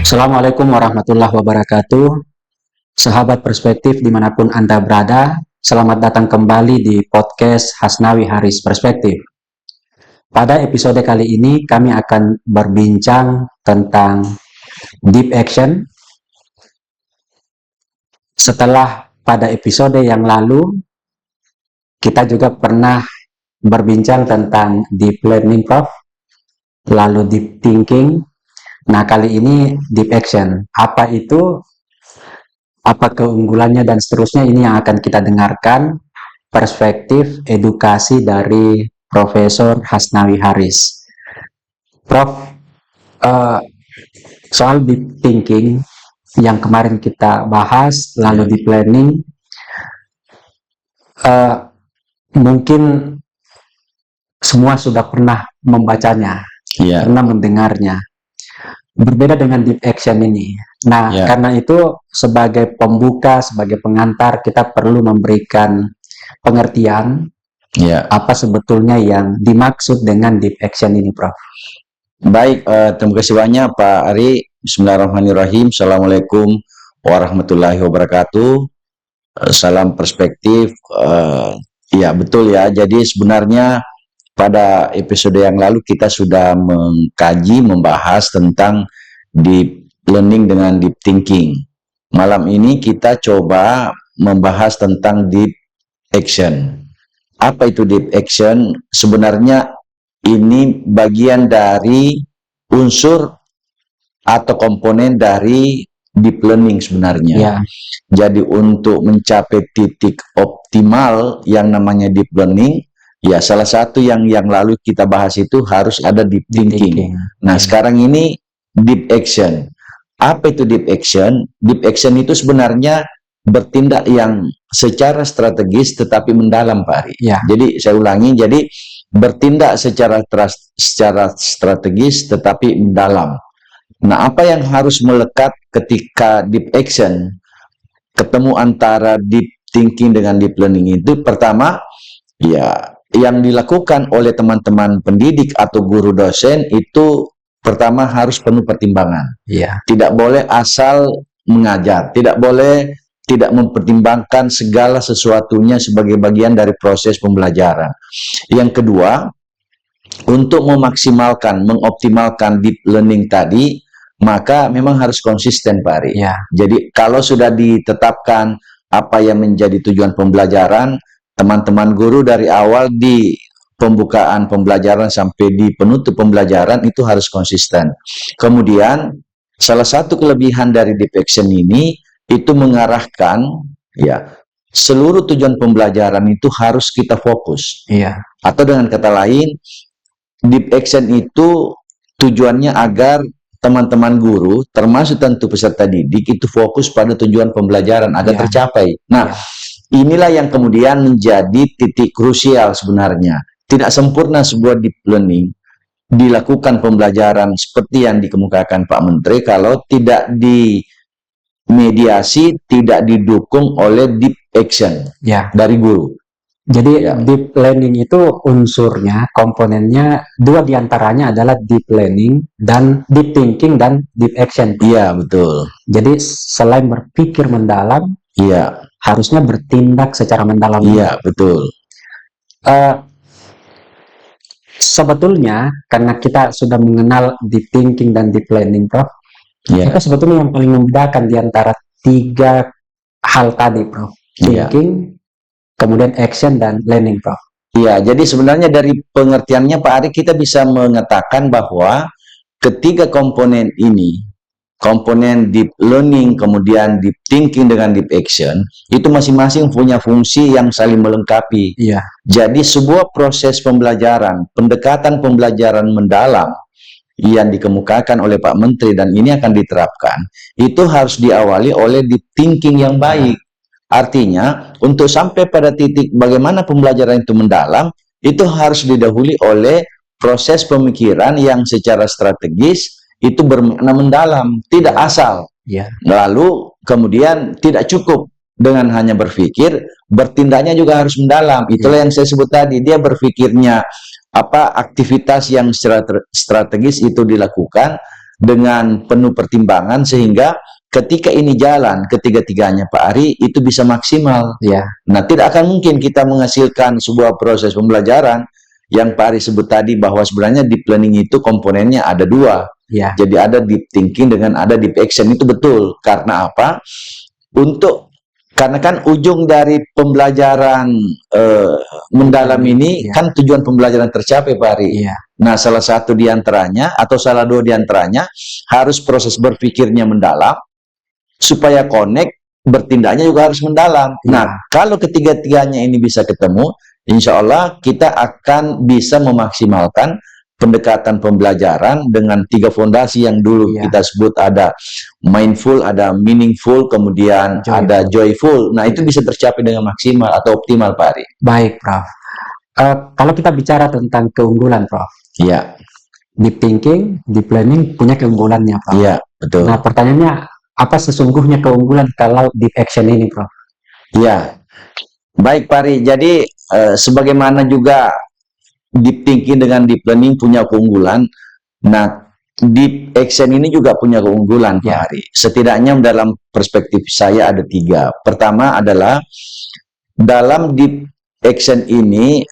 Assalamualaikum warahmatullahi wabarakatuh. Sahabat perspektif dimanapun Anda berada, selamat datang kembali di podcast Hasnawi Haris Perspektif. Pada episode kali ini kami akan berbincang tentang deep action. Setelah pada episode yang lalu, kita juga pernah berbincang tentang deep learning, Prof, lalu deep thinking. Nah, kali ini deep action. Apa itu? Apa keunggulannya dan seterusnya, ini yang akan kita dengarkan perspektif edukasi dari Profesor Hasnawi Haris. Prof, soal deep thinking yang kemarin kita bahas, lalu deep learning, mungkin semua sudah pernah membacanya, pernah mendengarnya. Berbeda dengan deep action ini. Nah, karena itu sebagai pembuka, sebagai pengantar, kita perlu memberikan pengertian apa sebetulnya yang dimaksud dengan deep action ini, Prof. Baik, terima kasih banyak Pak Ari. Bismillahirrahmanirrahim. Assalamualaikum warahmatullahi wabarakatuh. Salam perspektif. Ya, betul ya. Jadi sebenarnya pada episode yang lalu kita sudah mengkaji, membahas tentang deep learning dengan deep thinking. Malam ini kita coba membahas tentang deep action. Apa itu deep action? Sebenarnya ini bagian dari unsur atau komponen dari deep learning sebenarnya. Jadi untuk mencapai titik optimal yang namanya deep learning, ya salah satu yang lalu kita bahas itu harus ada deep thinking. Nah, sekarang ini deep action. Apa itu deep action? Deep action itu sebenarnya bertindak yang secara strategis tetapi mendalam, Pak Ari. Jadi saya ulangi, jadi bertindak secara strategis tetapi mendalam. Nah, apa yang harus melekat ketika deep action ketemu antara deep thinking dengan deep learning itu? Pertama, ya yang dilakukan oleh teman-teman pendidik atau guru dosen itu pertama harus penuh pertimbangan. Tidak boleh asal mengajar, tidak boleh tidak mempertimbangkan segala sesuatunya sebagai bagian dari proses pembelajaran. Yang kedua, untuk memaksimalkan, mengoptimalkan deep learning tadi, maka memang harus konsisten, Pak Ari. Jadi kalau sudah ditetapkan apa yang menjadi tujuan pembelajaran, teman-teman guru dari awal di pembukaan pembelajaran sampai di penutup pembelajaran itu harus konsisten. Kemudian salah satu kelebihan dari deep action ini itu mengarahkan seluruh tujuan pembelajaran itu harus kita fokus. Atau dengan kata lain, deep action itu tujuannya agar teman-teman guru termasuk tentu peserta didik itu fokus pada tujuan pembelajaran agar tercapai. Nah, inilah yang kemudian menjadi titik krusial sebenarnya. Tidak sempurna sebuah deep learning dilakukan pembelajaran seperti yang dikemukakan Pak Menteri kalau tidak dimediasi, tidak didukung oleh deep action dari guru. Jadi deep learning itu unsurnya, komponennya, dua diantaranya adalah deep learning dan deep thinking dan deep action. Iya, betul. Jadi selain berpikir mendalam, harusnya bertindak secara mendalam. Iya, betul. Sebetulnya karena kita sudah mengenal deep thinking dan deep learning, Prof, kita sebetulnya yang paling membedakan di antara tiga hal tadi, Prof. Thinking, kemudian action dan learning, Prof. Iya, jadi sebenarnya dari pengertiannya Pak Ari kita bisa mengatakan bahwa ketiga komponen ini, komponen deep learning, kemudian deep thinking dengan deep action, itu masing-masing punya fungsi yang saling melengkapi. Jadi sebuah proses pembelajaran, pendekatan pembelajaran mendalam yang dikemukakan oleh Pak Menteri dan ini akan diterapkan, itu harus diawali oleh deep thinking yang baik. Artinya, untuk sampai pada titik bagaimana pembelajaran itu mendalam, itu harus didahului oleh proses pemikiran yang secara strategis itu bermakna mendalam, tidak asal. Lalu kemudian tidak cukup dengan hanya berpikir, bertindaknya juga harus mendalam. Itulah yang saya sebut tadi, dia berpikirnya apa aktivitas yang secara strategis itu dilakukan, dengan penuh pertimbangan sehingga ketika ini jalan ketiga-tiganya Pak Ari itu bisa maksimal. Ya, Nah, tidak akan mungkin kita menghasilkan sebuah proses pembelajaran yang Pak Ari sebut tadi bahwa sebenarnya deep learning itu komponennya ada dua. ya, Jadi ada deep thinking dengan ada deep action, itu betul. Karena apa? Karena kan ujung dari pembelajaran mendalam ini ya, kan tujuan pembelajaran tercapai Pak Ari. ya, Nah, salah satu diantaranya atau salah dua diantaranya harus proses berpikirnya mendalam supaya connect, bertindaknya juga harus mendalam. Ya. Nah, kalau ketiga-tiganya ini bisa ketemu, insya Allah kita akan bisa memaksimalkan pendekatan pembelajaran dengan tiga fondasi yang dulu Ya. kita sebut ada mindful, ada meaningful, kemudian Joyful. ada joyful. Nah, itu bisa tercapai dengan maksimal atau optimal, Pak Ari. Baik, Prof. Kalau kita bicara tentang keunggulan, Prof. Iya, Deep thinking, deep learning punya keunggulannya, Prof. iya, betul. Nah, pertanyaannya, apa sesungguhnya keunggulan kalau deep action ini, Prof? Iya. Baik, Pak Ari. Jadi, sebagaimana juga deep thinking dengan deep learning punya keunggulan, nah, deep action ini juga punya keunggulan, Pak Ya. Ari. Setidaknya dalam perspektif saya ada tiga. Pertama adalah, dalam deep action ini,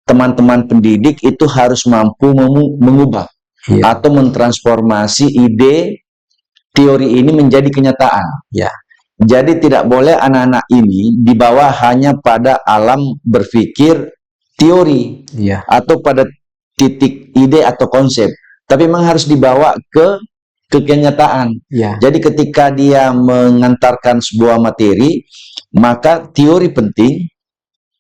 teman-teman pendidik itu harus mampu mengubah Ya. atau mentransformasi ide teori ini menjadi kenyataan. Ya. Jadi tidak boleh anak-anak ini dibawa hanya pada alam berpikir teori Ya. atau pada titik ide atau konsep, tapi memang harus dibawa ke kenyataan. Ya. Jadi ketika dia mengantarkan sebuah materi, maka teori penting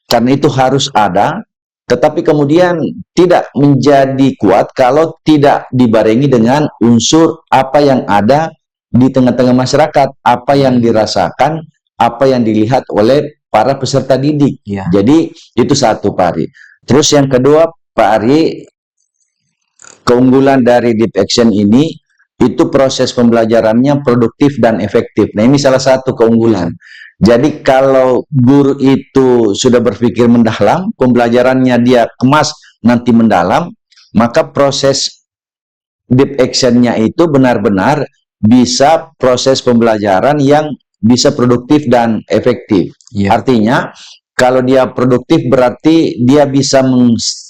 karena itu harus ada, tetapi kemudian tidak menjadi kuat kalau tidak dibarengi dengan unsur apa yang ada di tengah-tengah masyarakat, apa yang dirasakan, apa yang dilihat oleh para peserta didik. Ya. Jadi itu satu, Pak Ari. Terus yang kedua, Pak Ari, keunggulan dari deep action ini itu proses pembelajarannya produktif dan efektif. Nah, ini salah satu keunggulan. Jadi kalau guru itu sudah berpikir mendalam, pembelajarannya dia kemas nanti mendalam, maka proses deep action-nya itu benar-benar bisa proses pembelajaran yang bisa produktif dan efektif. Ya. Artinya, kalau dia produktif berarti dia bisa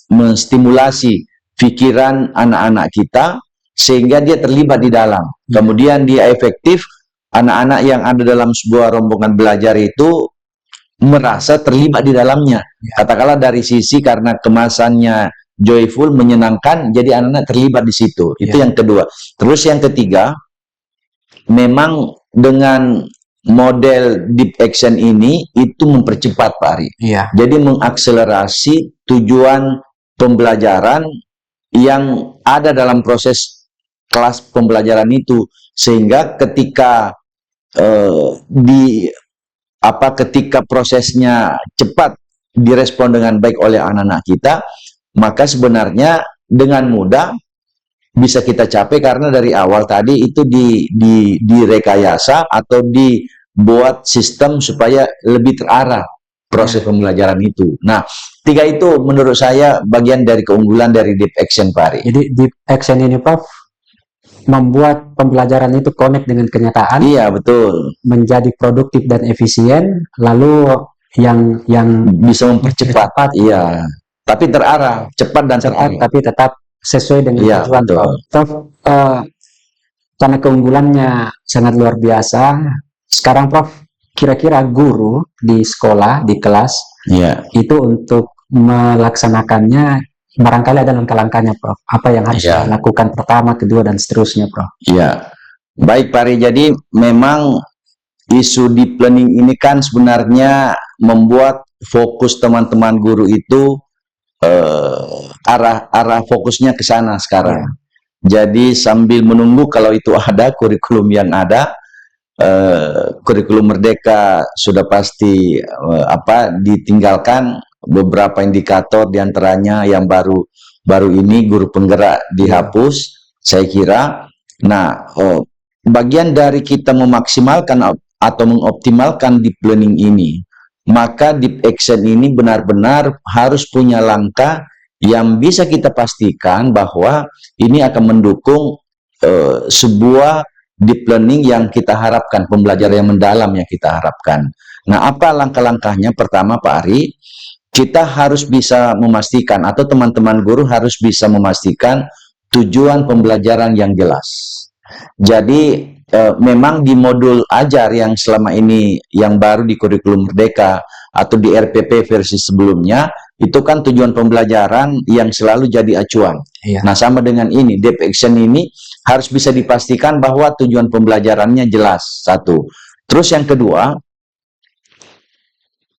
menstimulasi pikiran anak-anak kita sehingga dia terlibat di dalam. Kemudian dia efektif, anak-anak yang ada dalam sebuah rombongan belajar itu merasa terlibat di dalamnya. Katakanlah dari sisi karena kemasannya joyful, menyenangkan, jadi anak-anak terlibat di situ. Itu yang kedua. Terus yang ketiga, memang dengan model deep action ini itu mempercepat, Pak Ari. Ya. Jadi mengakselerasi tujuan pembelajaran yang ada dalam proses kelas pembelajaran itu, sehingga ketika ketika prosesnya cepat direspon dengan baik oleh anak-anak kita, maka sebenarnya dengan mudah bisa kita capai karena dari awal tadi itu direkayasa atau dibuat sistem supaya lebih terarah proses pembelajaran itu. Nah, tiga itu menurut saya bagian dari keunggulan dari deep action, Pak Ari. Jadi deep action ini, Prof, membuat pembelajaran itu connect dengan kenyataan. Iya, betul. Menjadi produktif dan efisien, lalu yang bisa mempercepat. Iya. Tapi terarah, cepat dan terarah. Tapi tetap sesuai dengan tujuan, Prof. Karena keunggulannya sangat luar biasa. Sekarang, Prof, kira-kira guru di sekolah, di kelas, itu untuk melaksanakannya barangkali ada langkah-langkahnya, Prof. Apa yang harus dilakukan pertama, kedua, dan seterusnya, Prof? Iya. Baik, Pak Ari. Jadi memang isu deep learning ini kan sebenarnya membuat fokus teman-teman guru itu arah fokusnya ke sana sekarang. Jadi sambil menunggu kalau itu ada kurikulum yang ada, kurikulum Merdeka sudah pasti ditinggalkan, beberapa indikator diantaranya yang baru ini guru penggerak dihapus, saya kira. Nah, bagian dari kita memaksimalkan atau mengoptimalkan deep learning ini, maka deep action ini benar-benar harus punya langkah yang bisa kita pastikan bahwa ini akan mendukung sebuah deep learning yang kita harapkan, pembelajaran yang mendalam yang kita harapkan. Nah, apa langkah-langkahnya? Pertama, Pak Ari, kita harus bisa memastikan, atau teman-teman guru harus bisa memastikan tujuan pembelajaran yang jelas. Jadi, memang di modul ajar yang selama ini, yang baru di kurikulum Merdeka, atau di RPP versi sebelumnya, itu kan tujuan pembelajaran yang selalu jadi acuan. Iya. Nah, sama dengan ini, deep action ini harus bisa dipastikan bahwa tujuan pembelajarannya jelas, satu. Terus yang kedua,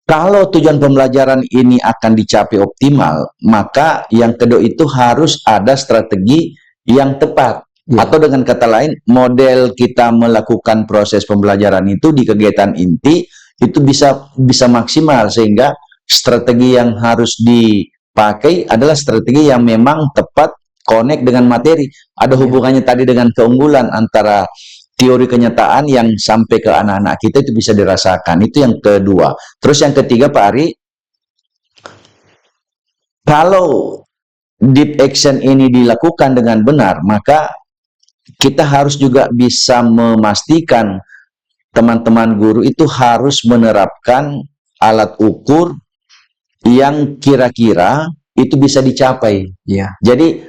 kalau tujuan pembelajaran ini akan dicapai optimal, maka yang kedua itu harus ada strategi yang tepat. Ya. Atau dengan kata lain, model kita melakukan proses pembelajaran itu di kegiatan inti, itu bisa maksimal, sehingga strategi yang harus dipakai adalah strategi yang memang tepat, connect dengan materi. Ada hubungannya tadi dengan keunggulan antara teori kenyataan yang sampai ke anak-anak kita itu bisa dirasakan. Itu yang kedua. Terus yang ketiga, Pak Ari, kalau deep action ini dilakukan dengan benar, maka kita harus juga bisa memastikan teman-teman guru itu harus menerapkan alat ukur yang kira-kira itu bisa dicapai. Iya. Jadi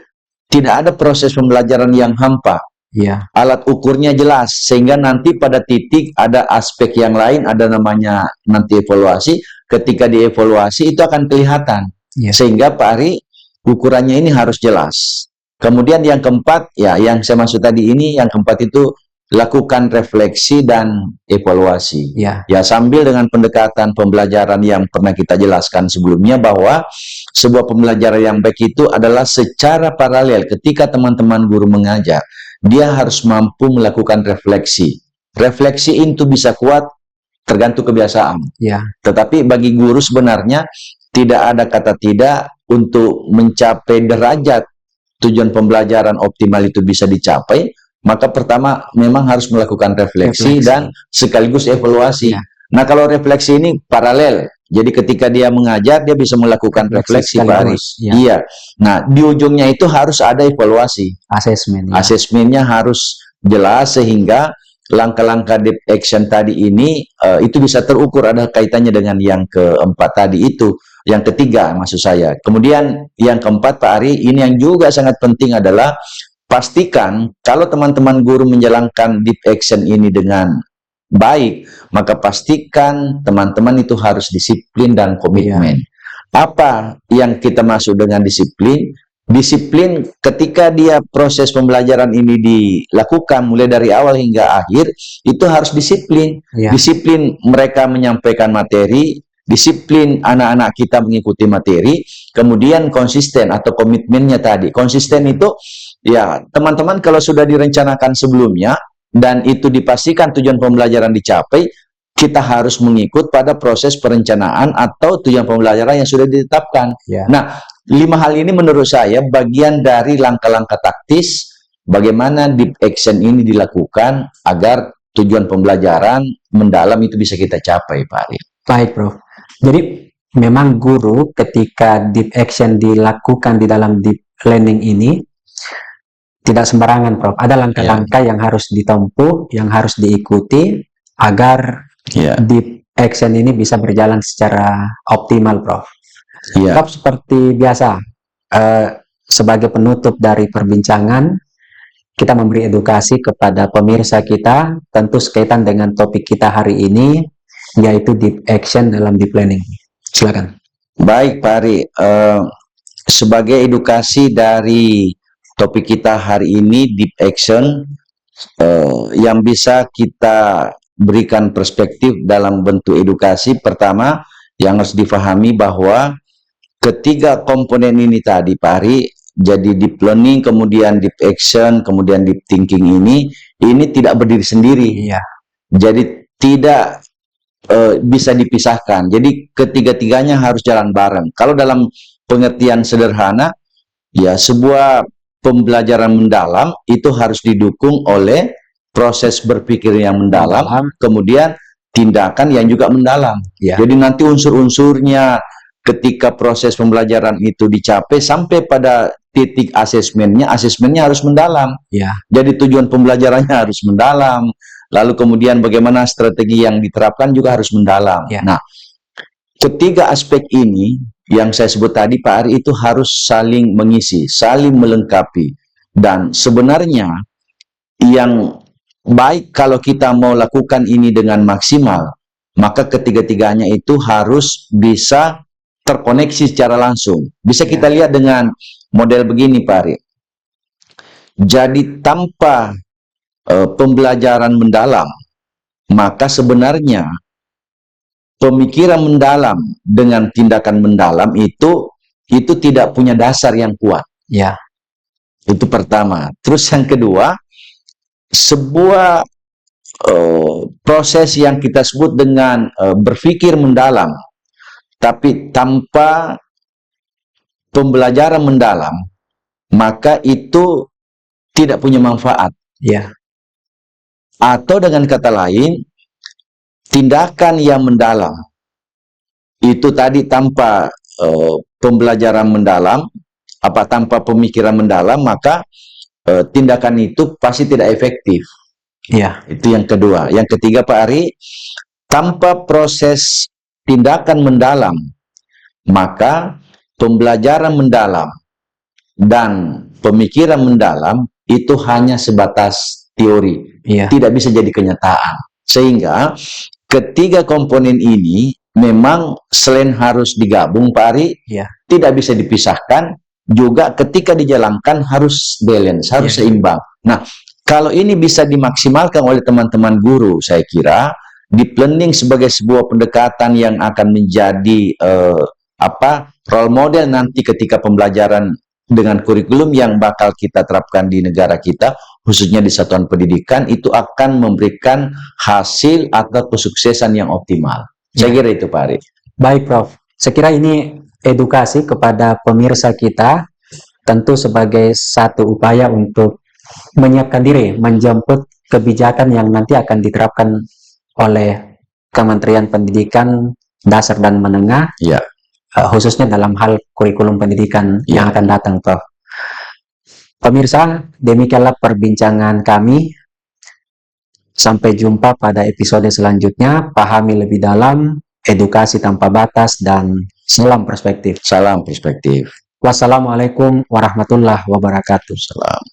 tidak ada proses pembelajaran yang hampa. Iya. Alat ukurnya jelas, sehingga nanti pada titik ada aspek yang lain, ada namanya nanti evaluasi. Ketika dievaluasi itu akan kelihatan. Iya. Sehingga Pak Ari, ukurannya ini harus jelas. Kemudian yang keempat, ya yang saya maksud tadi ini, yang keempat itu lakukan refleksi dan evaluasi. Ya. Ya, sambil dengan pendekatan pembelajaran yang pernah kita jelaskan sebelumnya, bahwa sebuah pembelajaran yang baik itu adalah secara paralel. Ketika teman-teman guru mengajar, dia harus mampu melakukan refleksi. Refleksi itu bisa kuat tergantung kebiasaan. Ya. Tetapi bagi guru sebenarnya tidak ada kata tidak untuk mencapai derajat tujuan pembelajaran optimal itu bisa dicapai. Maka pertama memang harus melakukan refleksi dan sekaligus evaluasi. Ya. Nah, kalau refleksi ini paralel. Jadi ketika dia mengajar, dia bisa melakukan refleksi, Pak Ari. Ya. Iya. Nah, di ujungnya itu harus ada evaluasi. Asesmen. Ya. Asesmennya harus jelas, sehingga langkah-langkah deep action tadi ini itu bisa terukur, ada kaitannya dengan yang keempat tadi itu. Yang ketiga maksud saya. Kemudian yang keempat, Pak Ari, ini yang juga sangat penting adalah pastikan kalau teman-teman guru menjalankan deep action ini dengan baik, maka pastikan teman-teman itu harus disiplin dan komitmen. Apa yang kita maksud dengan disiplin? Disiplin ketika dia proses pembelajaran ini dilakukan mulai dari awal hingga akhir, itu harus disiplin. Ya. Disiplin mereka menyampaikan materi, disiplin anak-anak kita mengikuti materi, kemudian konsisten atau komitmennya tadi. Konsisten itu, ya teman-teman kalau sudah direncanakan sebelumnya, dan itu dipastikan tujuan pembelajaran dicapai, kita harus mengikut pada proses perencanaan atau tujuan pembelajaran yang sudah ditetapkan. Ya. Nah, 5 hal ini menurut saya bagian dari langkah-langkah taktis bagaimana deep action ini dilakukan agar tujuan pembelajaran mendalam itu bisa kita capai, Pak Ari. Baik, Prof. Jadi memang guru ketika deep action dilakukan di dalam deep learning ini tidak sembarangan, Prof. Ada langkah-langkah yang harus ditempuh, yang harus diikuti agar deep action ini bisa berjalan secara optimal, Prof. Prof, seperti biasa, sebagai penutup dari perbincangan, kita memberi edukasi kepada pemirsa kita, tentu sekaitan dengan topik kita hari ini, yaitu deep action dalam deep learning. Silakan. Baik, Pak Ari. Sebagai edukasi dari topik kita hari ini, deep action, yang bisa kita berikan perspektif dalam bentuk edukasi, pertama yang harus difahami bahwa ketiga komponen ini tadi, Pak Ari, jadi deep learning, kemudian deep action, kemudian deep thinking ini tidak berdiri sendiri. Iya. Jadi tidak bisa dipisahkan. Jadi ketiga-tiganya harus jalan bareng. Kalau dalam pengertian sederhana, ya sebuah pembelajaran mendalam itu harus didukung oleh proses berpikir yang mendalam, kemudian tindakan yang juga mendalam. Ya. Jadi nanti unsur-unsurnya ketika proses pembelajaran itu dicapai sampai pada titik asesmennya harus mendalam. Ya. Jadi tujuan pembelajarannya harus mendalam. Lalu kemudian bagaimana strategi yang diterapkan juga harus mendalam. Ya. Nah, ketiga aspek ini yang saya sebut tadi Pak Ari itu harus saling mengisi, saling melengkapi. Dan sebenarnya yang baik kalau kita mau lakukan ini dengan maksimal, maka ketiga-tiganya itu harus bisa terkoneksi secara langsung. Bisa kita lihat dengan model begini Pak Ari. Jadi tanpa pembelajaran mendalam, maka sebenarnya pemikiran mendalam dengan tindakan mendalam itu tidak punya dasar yang kuat. Ya. Itu pertama. Terus yang kedua, sebuah proses yang kita sebut dengan berpikir mendalam, tapi tanpa pembelajaran mendalam, maka itu tidak punya manfaat. Ya. Atau dengan kata lain, tindakan yang mendalam itu tadi tanpa pembelajaran mendalam, tanpa pemikiran mendalam, maka tindakan itu pasti tidak efektif. Ya. Itu yang kedua. Yang ketiga Pak Ari, tanpa proses tindakan mendalam, maka pembelajaran mendalam dan pemikiran mendalam itu hanya sebatas teori, tidak bisa jadi kenyataan. Sehingga ketiga komponen ini memang selain harus digabung Pak Ari, tidak bisa dipisahkan, juga ketika dijalankan harus balance, harus seimbang. Nah, kalau ini bisa dimaksimalkan oleh teman-teman guru, saya kira deep learning sebagai sebuah pendekatan yang akan menjadi role model nanti ketika pembelajaran dengan kurikulum yang bakal kita terapkan di negara kita, khususnya di satuan pendidikan, itu akan memberikan hasil atau kesuksesan yang optimal. Saya kira itu Pak Ari. Baik Prof, saya kira ini edukasi kepada pemirsa kita, tentu sebagai satu upaya untuk menyiapkan diri, menjemput kebijakan yang nanti akan diterapkan oleh Kementerian Pendidikan Dasar dan Menengah, khususnya dalam hal kurikulum pendidikan yang akan datang, Prof. Pemirsa, demikianlah perbincangan kami. Sampai jumpa pada episode selanjutnya. Pahami lebih dalam, edukasi tanpa batas, dan salam perspektif. Salam perspektif. Wassalamualaikum warahmatullahi wabarakatuh. Salam.